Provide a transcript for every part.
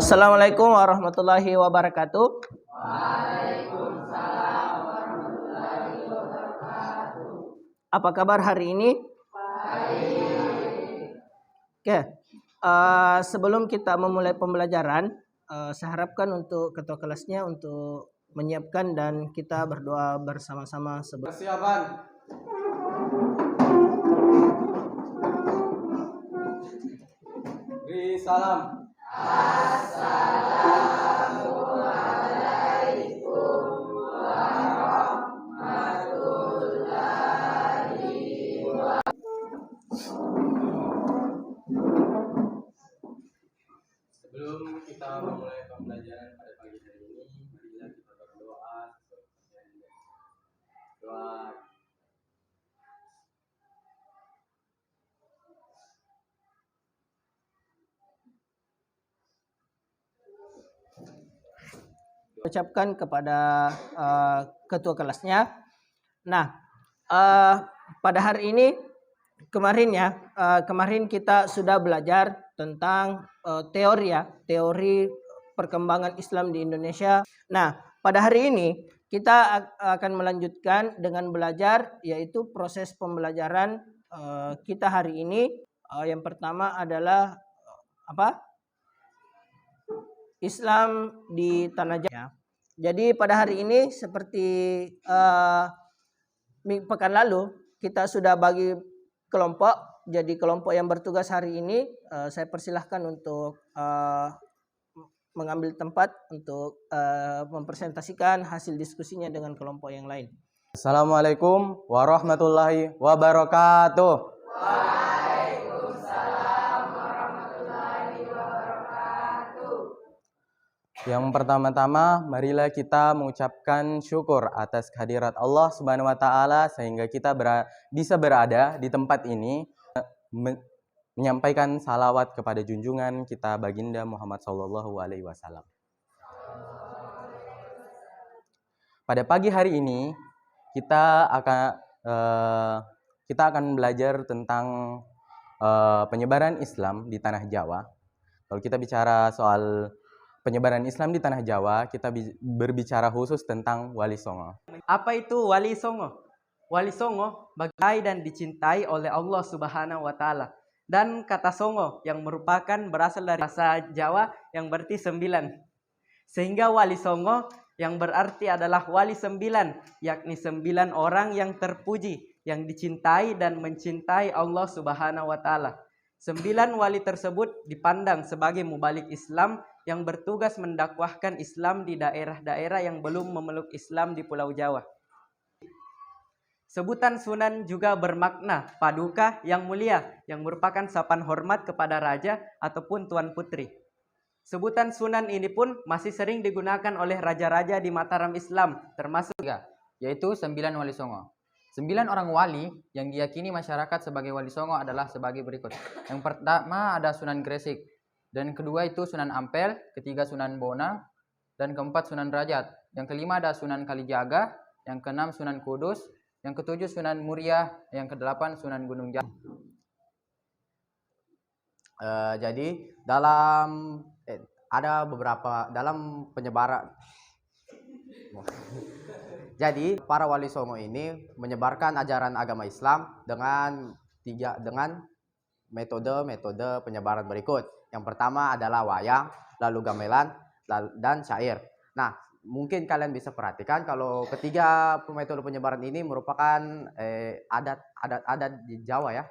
Assalamualaikum warahmatullahi wabarakatuh. Waalaikumsalam warahmatullahi wabarakatuh. Apa kabar hari ini? Baik. Oke, sebelum kita memulai pembelajaran, saya harapkan untuk ketua kelasnya untuk menyiapkan dan kita berdoa bersama-sama. Persiapan. Beri salam. Assalamualaikum warahmatullahi Sebelum kita memulai pembelajaran pada pagi hari ini, marilah kita berdoa. Doa. Ucapkan kepada ketua kelasnya. Nah, pada hari ini kemarin kita sudah belajar tentang teori perkembangan Islam di Indonesia. Nah, pada hari ini kita akan melanjutkan dengan belajar, yaitu proses pembelajaran kita hari ini. Yang pertama adalah Islam di Tanah Jawa. Jadi pada hari ini seperti pekan lalu kita sudah bagi kelompok. Jadi kelompok yang bertugas hari ini saya persilahkan untuk mengambil tempat untuk mempresentasikan hasil diskusinya dengan kelompok yang lain. Assalamualaikum warahmatullahi wabarakatuh. Waalaikumsalam warahmatullahi wabarakatuh. Yang pertama-tama, marilah kita mengucapkan syukur atas kehadirat Allah Subhanahu wa taala sehingga kita bisa berada di tempat ini menyampaikan salawat kepada junjungan kita baginda Muhammad sallallahu alaihi wasallam. Pada pagi hari ini kita akan belajar tentang penyebaran Islam di tanah Jawa. Kalau kita bicara soal penyebaran Islam di tanah Jawa, kita berbicara khusus tentang Wali Songo. Apa itu Wali Songo? Wali Songo bagai dan dicintai oleh Allah Subhanahu wa taala. Dan kata Songo yang merupakan berasal dari bahasa Jawa yang berarti 9. Sehingga Wali Songo yang berarti adalah wali 9, yakni 9 orang yang terpuji, yang dicintai dan mencintai Allah Subhanahu wa taala. 9 wali tersebut dipandang sebagai mubalik Islam yang bertugas mendakwahkan Islam di daerah-daerah yang belum memeluk Islam di Pulau Jawa. Sebutan Sunan juga bermakna paduka yang mulia, yang merupakan sapaan hormat kepada raja ataupun tuan putri. Sebutan Sunan ini pun masih sering digunakan oleh raja-raja di Mataram Islam, termasuk yaitu 9 Wali Songo. 9 orang wali yang diyakini masyarakat sebagai Wali Songo adalah sebagai berikut. Yang pertama ada Sunan Gresik, dan kedua itu Sunan Ampel, ketiga Sunan Bonang, dan keempat Sunan Derajat. Yang kelima ada Sunan Kalijaga, yang keenam Sunan Kudus, yang ketujuh Sunan Muria, yang kedelapan Sunan Gunung Jati. Jadi dalam ada beberapa dalam penyebaran. Jadi para Wali Songo ini menyebarkan ajaran agama Islam dengan metode penyebaran berikut. Yang pertama adalah wayang, lalu gamelan, dan syair. Nah, mungkin kalian bisa perhatikan kalau ketiga metode penyebaran ini merupakan adat di Jawa ya.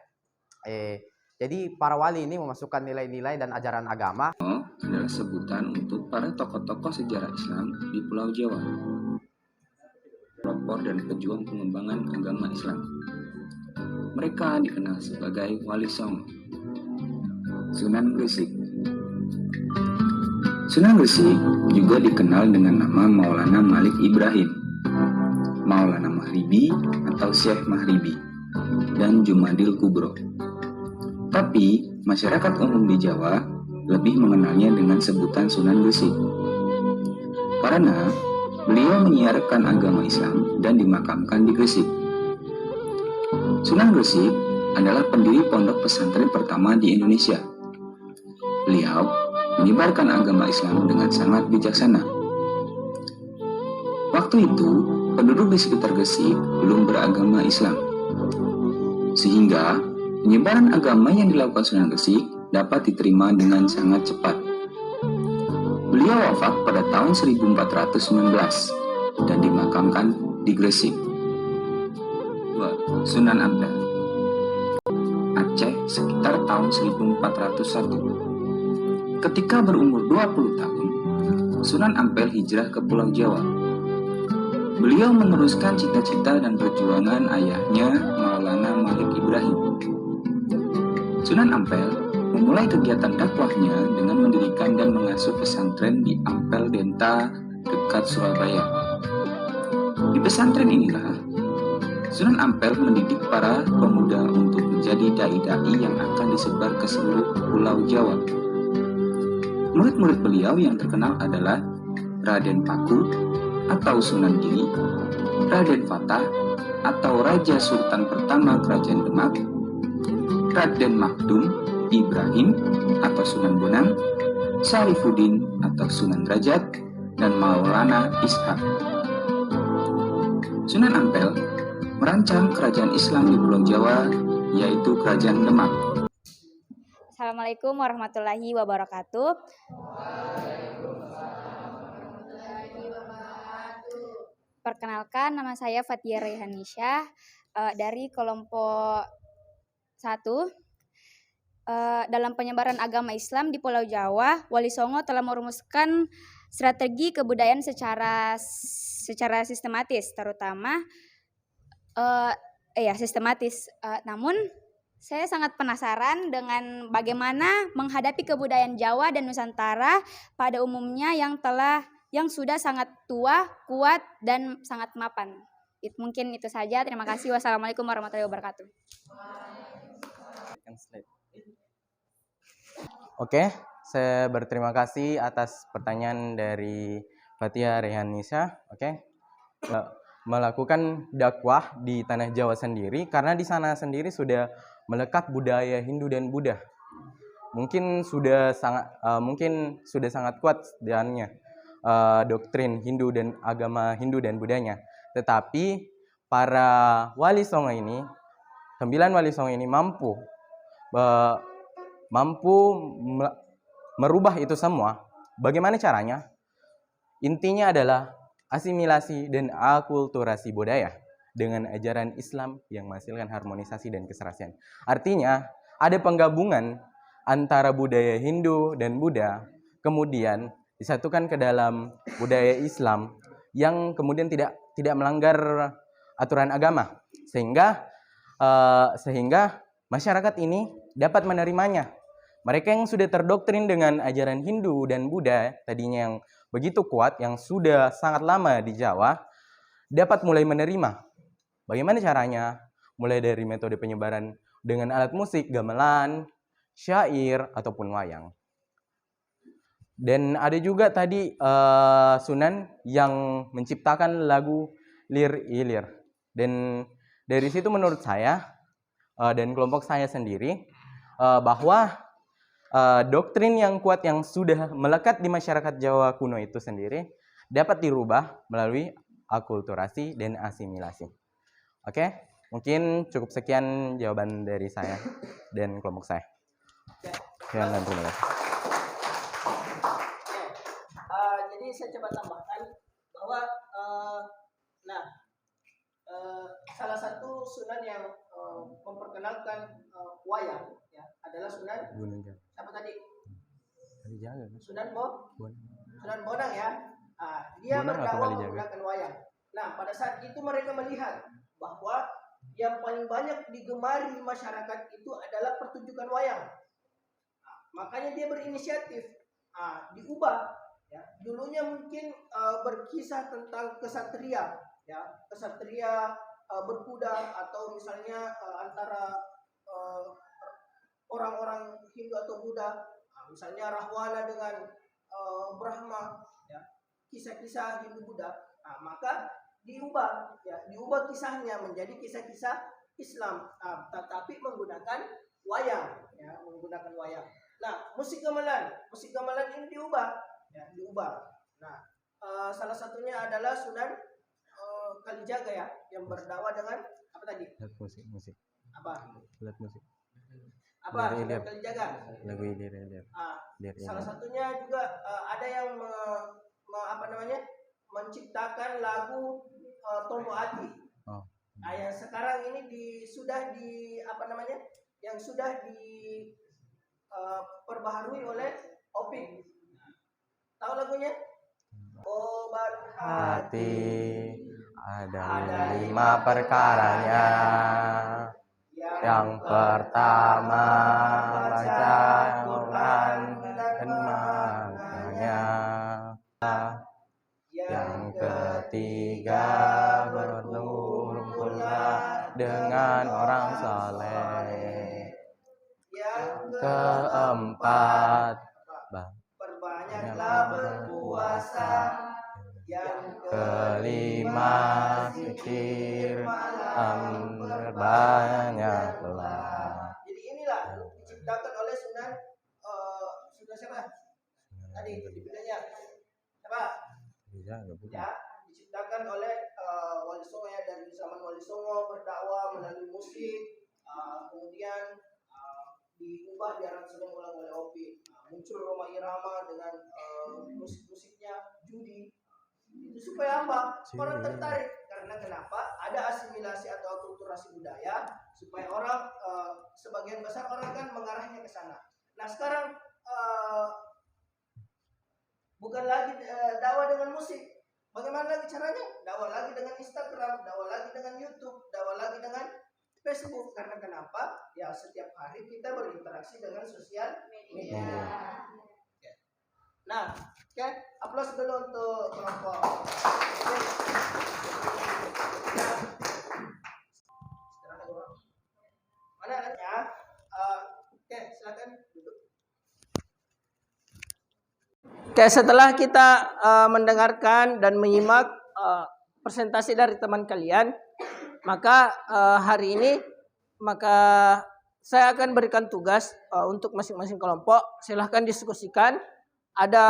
Jadi para wali ini memasukkan nilai-nilai dan ajaran agama. Adalah sebutan untuk para tokoh-tokoh sejarah Islam di Pulau Jawa, pelopor dan pejuang pengembangan agama Islam. Mereka dikenal sebagai Wali Songo. Sunan Gresik. Sunan Gresik juga dikenal dengan nama Maulana Malik Ibrahim, Maulana Mahribi atau Syekh Mahribi, dan Jumadil Kubro. Tapi masyarakat umum di Jawa lebih mengenalnya dengan sebutan Sunan Gresik karena beliau menyiarkan agama Islam dan dimakamkan di Gresik. Sunan Gresik adalah pendiri pondok pesantren pertama di Indonesia. Beliau menyebarkan agama Islam dengan sangat bijaksana. Waktu itu, penduduk di sekitar Gresik belum beragama Islam, sehingga penyebaran agama yang dilakukan Sunan Gresik dapat diterima dengan sangat cepat. Beliau wafat pada tahun 1419 dan dimakamkan di Gresik. 2. Sunan Ampel, Aceh sekitar tahun 1401. Ketika berumur 20 tahun, Sunan Ampel hijrah ke Pulau Jawa. Beliau meneruskan cita-cita dan perjuangan ayahnya Maulana Malik Ibrahim. Sunan Ampel memulai kegiatan dakwahnya dengan mendirikan dan mengasuh pesantren di Ampel Denta dekat Surabaya. Di pesantren inilah Sunan Ampel mendidik para pemuda untuk menjadi dai-dai yang akan disebar ke seluruh Pulau Jawa. Murid-murid beliau yang terkenal adalah Raden Paku atau Sunan Giri, Raden Fatah atau Raja Sultan pertama Kerajaan Demak, Raden Makdum Ibrahim atau Sunan Bonang, Syarifuddin atau Sunan Derajat, dan Maulana Ishak. Sunan Ampel merancang kerajaan Islam di Pulau Jawa, yaitu Kerajaan Demak. Assalamualaikum warahmatullahi wabarakatuh. Perkenalkan, nama saya Fathia Raihanisha dari kelompok 1. Dalam penyebaran agama Islam di Pulau Jawa, Wali Songo telah merumuskan strategi kebudayaan secara sistematis, terutama sistematis. Namun saya sangat penasaran dengan bagaimana menghadapi kebudayaan Jawa dan Nusantara pada umumnya yang sudah sangat tua, kuat, dan sangat mapan. Mungkin itu saja. Terima kasih. Wassalamualaikum warahmatullahi wabarakatuh. Oke, saya berterima kasih atas pertanyaan dari Fathia Raihanisha. Oke, melakukan dakwah di tanah Jawa sendiri karena di sana sendiri sudah melekat budaya Hindu dan Buddha. Mungkin sudah sangat kuat dannya doktrin Hindu dan agama Hindu dan Buddhanya. Tetapi para wali songo ini, 9 wali songo ini mampu merubah itu semua. Bagaimana caranya? Intinya adalah asimilasi dan akulturasi budaya dengan ajaran Islam yang menghasilkan harmonisasi dan keserasian. Artinya, ada penggabungan antara budaya Hindu dan Buddha, kemudian disatukan ke dalam budaya Islam yang kemudian tidak melanggar aturan agama, sehingga masyarakat ini dapat menerimanya. Mereka yang sudah terdoktrin dengan ajaran Hindu dan Buddha tadinya yang begitu kuat, yang sudah sangat lama di Jawa, dapat mulai menerima. Bagaimana caranya? Mulai dari metode penyebaran dengan alat musik, gamelan, syair, ataupun wayang. Dan ada juga tadi Sunan yang menciptakan lagu Lir Ilir. Dan dari situ menurut saya dan kelompok saya sendiri bahwa doktrin yang kuat yang sudah melekat di masyarakat Jawa kuno itu sendiri dapat dirubah melalui akulturasi dan asimilasi. Oke, mungkin cukup sekian jawaban dari saya dan kelompok saya. Sekian dan terima kasih. Jadi saya coba tambahkan bahwa salah satu Sunan yang memperkenalkan wayang ya adalah Sunan siapa tadi? Sunan Bonang ya. Dia berdakwah menggunakan wayang. Nah, pada saat itu mereka melihat bahwa yang paling banyak digemari masyarakat itu adalah pertunjukan wayang. Makanya dia berinisiatif diubah. Ya, dulunya mungkin berkisah tentang kesatria, ya, kesatria berkuda atau misalnya antara orang-orang Hindu atau Buddha, misalnya Rahwana dengan Brahma, ya, kisah-kisah Hindu Buddha. Maka diubah kisahnya menjadi kisah-kisah Islam, tetapi menggunakan wayang, ya, menggunakan wayang. Nah, musik gamelan ini diubah, ya, diubah. Nah, salah satunya adalah Sunan Kalijaga ya, yang berdakwah dengan apa tadi? Musik. Apa? Alat musik. Apa? Ilir. Sunan Kalijaga. Lagu ilir. Salah satunya juga ada yang menciptakan lagu Tombo Ati. Oh. Nah, yang sekarang ini sudah perbaharui oleh Opik. Tahu lagunya? Obat Hati ada 5 perkaranya. Yang pertama baca Quran dan maknanya. Yang ketiga berkumpullah dengan orang saleh. Yang keempat perbanyaklah berpuasa. Yang kelima zikir malam berbanyaklah. Jadi inilah diciptakan oleh Sunan siapa? Tadi dipilihnya siapa? Ya, diciptakan oleh Wali Songo ya, dari zaman Wali Songo berdakwah melalui musik, kemudian diubah diaransemen ulang oleh Opi. Muncul Roma Irama dengan musik-musiknya judi. Itu supaya apa? Orang tertarik. Karena kenapa? Ada asimilasi atau akulturasi budaya, supaya orang sebagian besar orang kan mengarahnya ke sana. Nah sekarang bukan lagi dakwah dengan musik. Bagaimana lagi caranya? Dakwah lagi dengan Instagram, dakwah lagi dengan YouTube, dakwah lagi dengan Facebook. Karena kenapa? Ya setiap hari kita berinteraksi dengan sosial media. Nah, oke, aplaus dulu untuk kelompok. Mana alatnya? Oke, silakan duduk. Oke, setelah kita mendengarkan dan menyimak presentasi dari teman kalian, maka hari ini saya akan berikan tugas untuk masing-masing kelompok. Silahkan diskusikan. Ada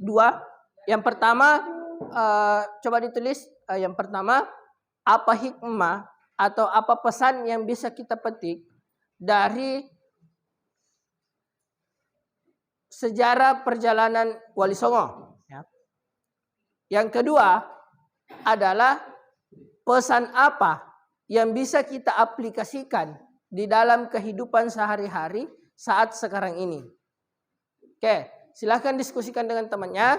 2. Yang pertama, coba ditulis. Yang pertama, apa hikmah atau apa pesan yang bisa kita petik dari sejarah perjalanan Wali Songo. Yang kedua adalah pesan apa yang bisa kita aplikasikan di dalam kehidupan sehari-hari saat sekarang ini. Oke, silahkan diskusikan dengan temannya.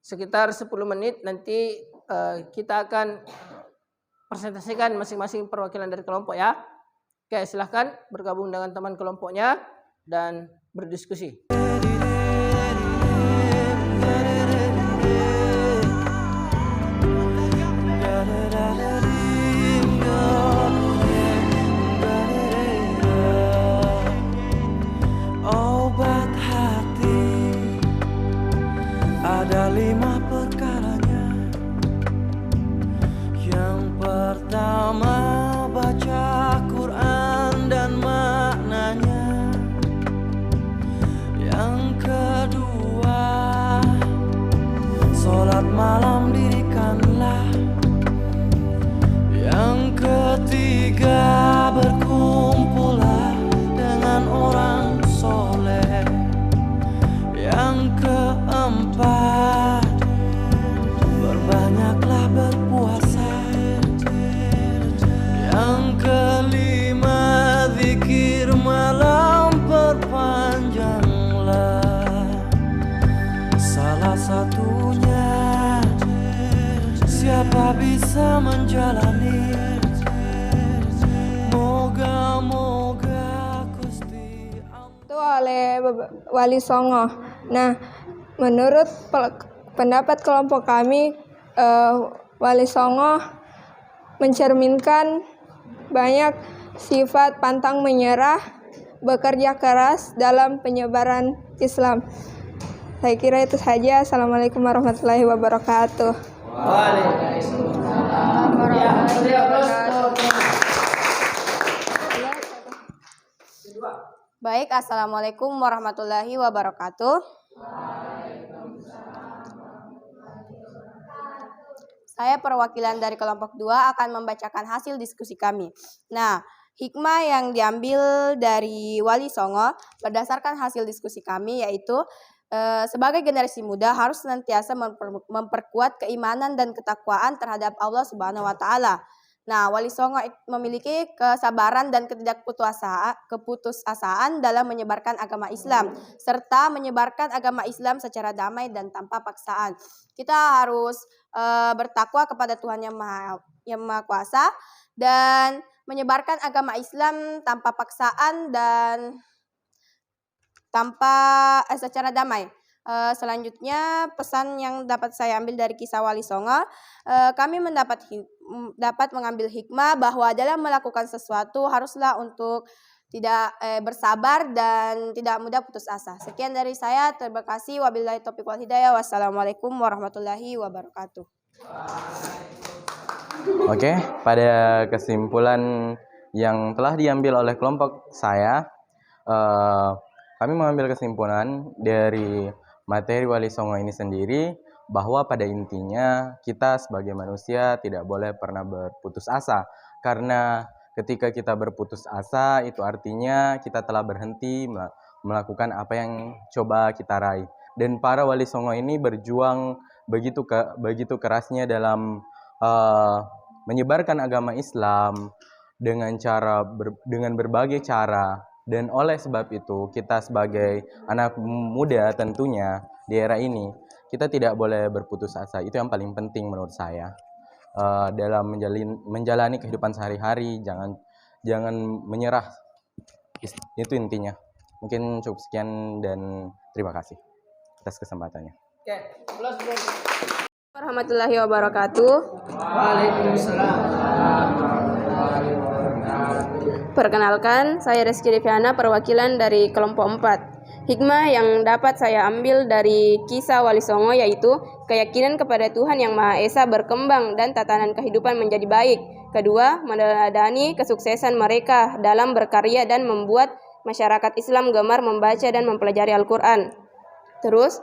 Sekitar 10 menit nanti kita akan presentasikan masing-masing perwakilan dari kelompok ya. Oke, silahkan bergabung dengan teman kelompoknya dan berdiskusi. Obat hati ada 5 perkaranya. Yang pertama baca Quran dan maknanya. Yang kedua sholat malam dirikanlah. Yang ketiga berkumpullah dengan orang soleh. Yang keempat berbanyaklah berpuasa. Yang kelima zikir malam perpanjanglah. Salah satunya siapa bisa menjalani. Moga-moga Gusti itu oleh Wali Songo. Nah, menurut pendapat kelompok kami, Wali Songo mencerminkan banyak sifat pantang menyerah, bekerja keras dalam penyebaran Islam. Saya kira itu saja. Assalamualaikum warahmatullahi wabarakatuh. Waalaikumsalam warahmatullahi wabarakatuh. Kedua. Baik, Assalamualaikum warahmatullahi wabarakatuh. Saya perwakilan dari kelompok 2 akan membacakan hasil diskusi kami. Nah, hikmah yang diambil dari Wali Songo berdasarkan hasil diskusi kami yaitu sebagai generasi muda harus senantiasa memperkuat keimanan dan ketakwaan terhadap Allah Subhanahu wa taala. Nah, Wali Songo memiliki kesabaran dan keputusasaan dalam menyebarkan agama Islam serta menyebarkan agama Islam secara damai dan tanpa paksaan. Kita harus bertakwa kepada Tuhan yang Maha Kuasa dan menyebarkan agama Islam tanpa paksaan dan secara damai. Selanjutnya pesan yang dapat saya ambil dari kisah Wali Songo, kami dapat mengambil hikmah bahwa dalam melakukan sesuatu haruslah untuk tidak bersabar dan tidak mudah putus asa. Sekian dari saya, terima kasih. Wabillahi taufiq wal hidayah. Wassalamualaikum warahmatullahi wabarakatuh. Oke, pada kesimpulan yang telah diambil oleh kelompok saya, kami mengambil kesimpulan dari materi Wali Songo ini sendiri bahwa pada intinya kita sebagai manusia tidak boleh pernah berputus asa, karena ketika kita berputus asa itu artinya kita telah berhenti melakukan apa yang coba kita raih. Dan para Wali Songo ini berjuang begitu kerasnya dalam menyebarkan agama Islam dengan berbagai cara. Dan oleh sebab itu, kita sebagai anak muda tentunya di era ini, kita tidak boleh berputus asa. Itu yang paling penting menurut saya. Dalam menjalani kehidupan sehari-hari, jangan menyerah. Itu intinya. Mungkin cukup sekian dan terima kasih atas kesempatannya. Oke, Warahmatullahi wabarakatuh. Waalaikumsalam. Perkenalkan, saya Reski Deviana, perwakilan dari kelompok 4. Hikmah yang dapat saya ambil dari kisah Wali Songo yaitu keyakinan kepada Tuhan Yang Maha Esa berkembang dan tatanan kehidupan menjadi baik. Kedua, meneladani kesuksesan mereka dalam berkarya dan membuat masyarakat Islam gemar membaca dan mempelajari Al-Quran. Terus,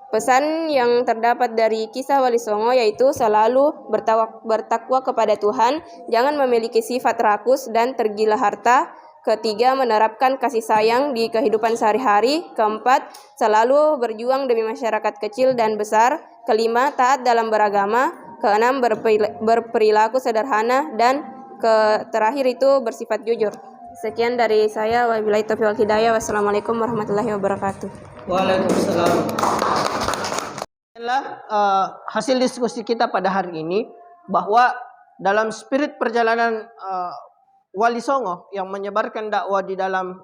pesan yang terdapat dari kisah Wali Songo yaitu selalu bertakwa kepada Tuhan, jangan memiliki sifat rakus dan tergila harta. Ketiga, menerapkan kasih sayang di kehidupan sehari-hari. Keempat, selalu berjuang demi masyarakat kecil dan besar. Kelima, taat dalam beragama. Keenam, berperilaku sederhana. Dan terakhir itu bersifat jujur. Sekian dari saya. Wabillahi taufiq wal hidayah. Wassalamualaikum warahmatullahi wabarakatuh. Waalaikumsalam. Hasil diskusi kita pada hari ini bahwa dalam spirit perjalanan Wali Songo yang menyebarkan dakwah di dalam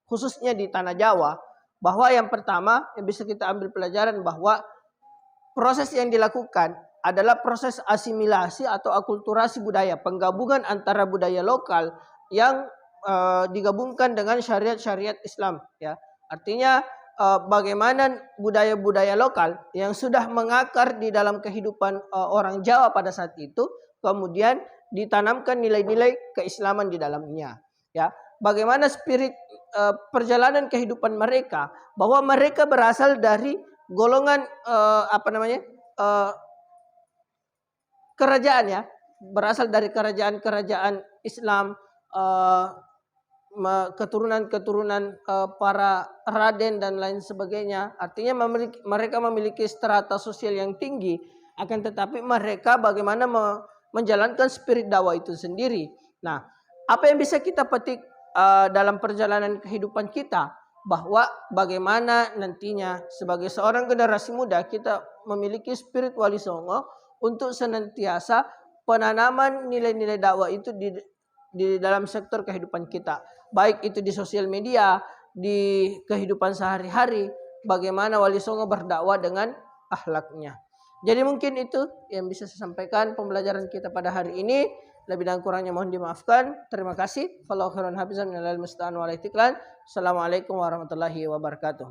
khususnya di tanah Jawa, bahwa yang pertama yang bisa kita ambil pelajaran bahwa proses yang dilakukan adalah proses asimilasi atau akulturasi budaya, penggabungan antara budaya lokal yang digabungkan dengan syariat-syariat Islam, ya. Artinya bagaimana budaya-budaya lokal yang sudah mengakar di dalam kehidupan orang Jawa pada saat itu kemudian ditanamkan nilai-nilai keislaman di dalamnya, ya. Bagaimana spirit perjalanan kehidupan mereka, bahwa mereka berasal dari golongan kerajaan, ya, berasal dari kerajaan-kerajaan Islam, keturunan-keturunan para raden dan lain sebagainya. Artinya mereka memiliki strata sosial yang tinggi, akan tetapi mereka bagaimana menjalankan spirit dakwah itu sendiri. Nah, apa yang bisa kita petik dalam perjalanan kehidupan kita, bahwa bagaimana nantinya sebagai seorang generasi muda kita memiliki spirit Wali Songo untuk senantiasa penanaman nilai-nilai dakwah itu di dalam sektor kehidupan kita, baik itu di sosial media, di kehidupan sehari-hari, bagaimana Wali Songo berdakwah dengan akhlaknya. Jadi mungkin itu yang bisa saya sampaikan pembelajaran kita pada hari ini. Lebih dan kurangnya mohon dimaafkan. Terima kasih. Wallahu khairan hafizan minal musta'an wal istiqlal. Assalamualaikum warahmatullahi wabarakatuh.